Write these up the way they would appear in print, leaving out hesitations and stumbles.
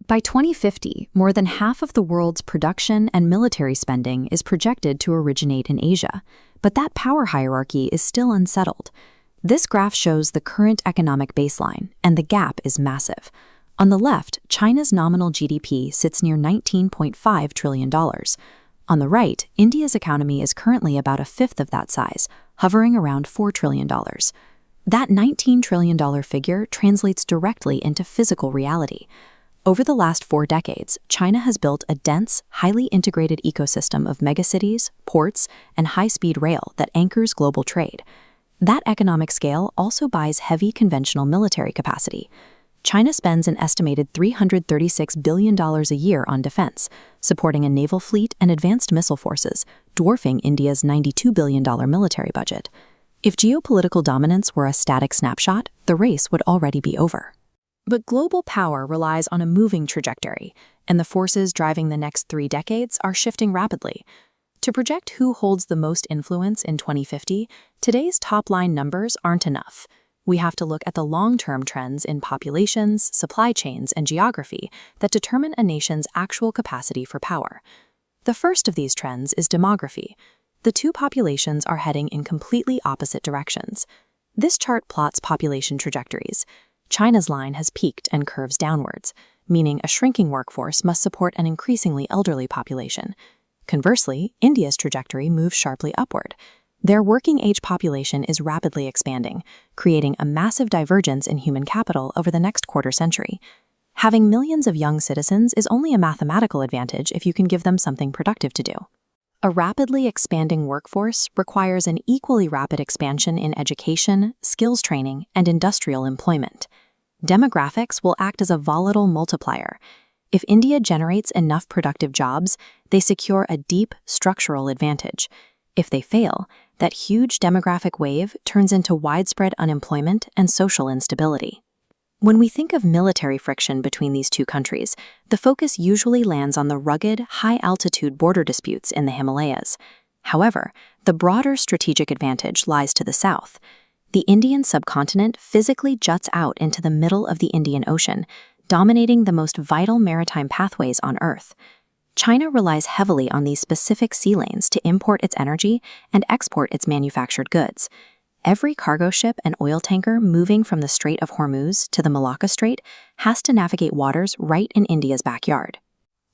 By 2050, more than half of the world's production and military spending is projected to originate in Asia, but that power hierarchy is still unsettled. This graph shows the current economic baseline, and the gap is massive. On the left, China's nominal GDP sits near $19.5 trillion. On the right, India's economy is currently about a fifth of that size, hovering around $4 trillion. That $19 trillion figure translates directly into physical reality. Over the last 4 decades, China has built a dense, highly integrated ecosystem of megacities, ports, and high-speed rail that anchors global trade. That economic scale also buys heavy conventional military capacity. China spends an estimated $336 billion a year on defense, supporting a naval fleet and advanced missile forces, dwarfing India's $92 billion military budget. If geopolitical dominance were a static snapshot, the race would already be over. But global power relies on a moving trajectory, and the forces driving the next 3 decades are shifting rapidly. To project who holds the most influence in 2050, today's top-line numbers aren't enough. We have to look at the long-term trends in populations, supply chains, and geography that determine a nation's actual capacity for power. The first of these trends is demography. The two populations are heading in completely opposite directions. This chart plots population trajectories. China's line has peaked and curves downwards, meaning a shrinking workforce must support an increasingly elderly population. Conversely, India's trajectory moves sharply upward. Their working-age population is rapidly expanding, creating a massive divergence in human capital over the next quarter century. Having millions of young citizens is only a mathematical advantage if you can give them something productive to do. A rapidly expanding workforce requires an equally rapid expansion in education, skills training, and industrial employment. Demographics will act as a volatile multiplier. If India generates enough productive jobs, they secure a deep structural advantage. If they fail, that huge demographic wave turns into widespread unemployment and social instability. When we think of military friction between these two countries, the focus usually lands on the rugged, high-altitude border disputes in the Himalayas. However, the broader strategic advantage lies to the south. The Indian subcontinent physically juts out into the middle of the Indian Ocean, dominating the most vital maritime pathways on Earth. China relies heavily on these specific sea lanes to import its energy and export its manufactured goods. Every cargo ship and oil tanker moving from the Strait of Hormuz to the Malacca Strait has to navigate waters right in India's backyard.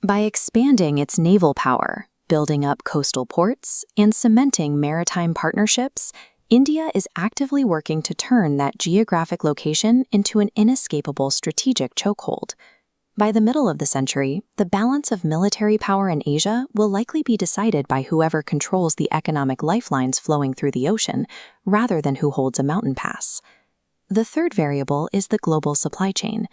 By expanding its naval power, building up coastal ports, and cementing maritime partnerships, India is actively working to turn that geographic location into an inescapable strategic chokehold. By the middle of the century, the balance of military power in Asia will likely be decided by whoever controls the economic lifelines flowing through the ocean, rather than who holds a mountain pass. The third variable is the global supply chain.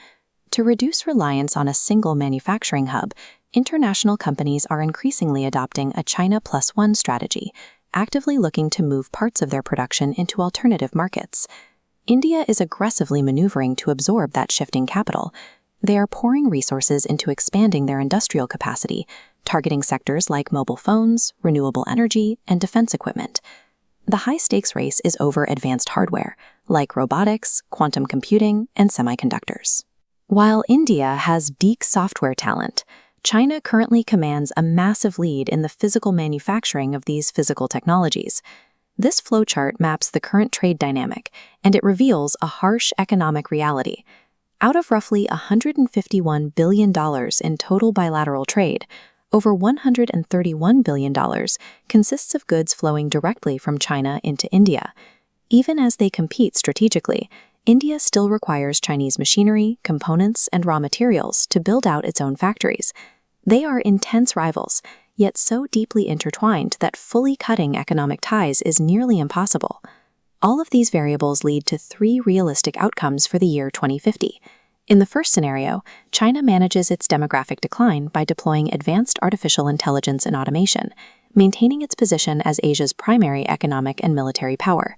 To reduce reliance on a single manufacturing hub, international companies are increasingly adopting a China Plus One strategy, actively looking to move parts of their production into alternative markets. India is aggressively maneuvering to absorb that shifting capital. They are pouring resources into expanding their industrial capacity, targeting sectors like mobile phones, renewable energy, and defense equipment. The high-stakes race is over advanced hardware, like robotics, quantum computing, and semiconductors. While India has deep software talent, China currently commands a massive lead in the physical manufacturing of these physical technologies. This flowchart maps the current trade dynamic, and it reveals a harsh economic reality. Out of roughly $151 billion in total bilateral trade, over $131 billion consists of goods flowing directly from China into India. Even as they compete strategically, India still requires Chinese machinery, components, and raw materials to build out its own factories. They are intense rivals, yet so deeply intertwined that fully cutting economic ties is nearly impossible. All of these variables lead to 3 realistic outcomes for the year 2050. In the first scenario, China manages its demographic decline by deploying advanced artificial intelligence and automation, maintaining its position as Asia's primary economic and military power.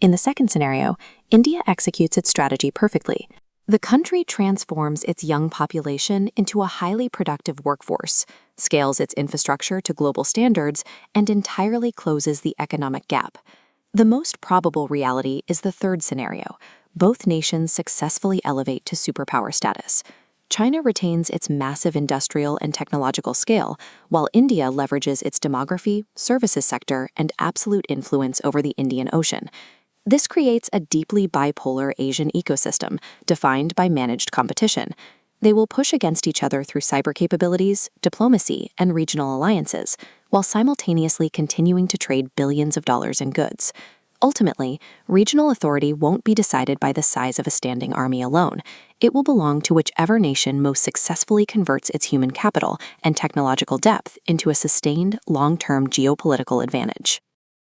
In the second scenario, India executes its strategy perfectly. The country transforms its young population into a highly productive workforce, scales its infrastructure to global standards, and entirely closes the economic gap. The most probable reality is the third scenario. Both nations successfully elevate to superpower status. China retains its massive industrial and technological scale, while India leverages its demography, services sector, and absolute influence over the Indian Ocean. This creates a deeply bipolar Asian ecosystem, defined by managed competition. They will push against each other through cyber capabilities, diplomacy, and regional alliances, while simultaneously continuing to trade billions of dollars in goods. Ultimately, regional authority won't be decided by the size of a standing army alone. It will belong to whichever nation most successfully converts its human capital and technological depth into a sustained, long-term geopolitical advantage.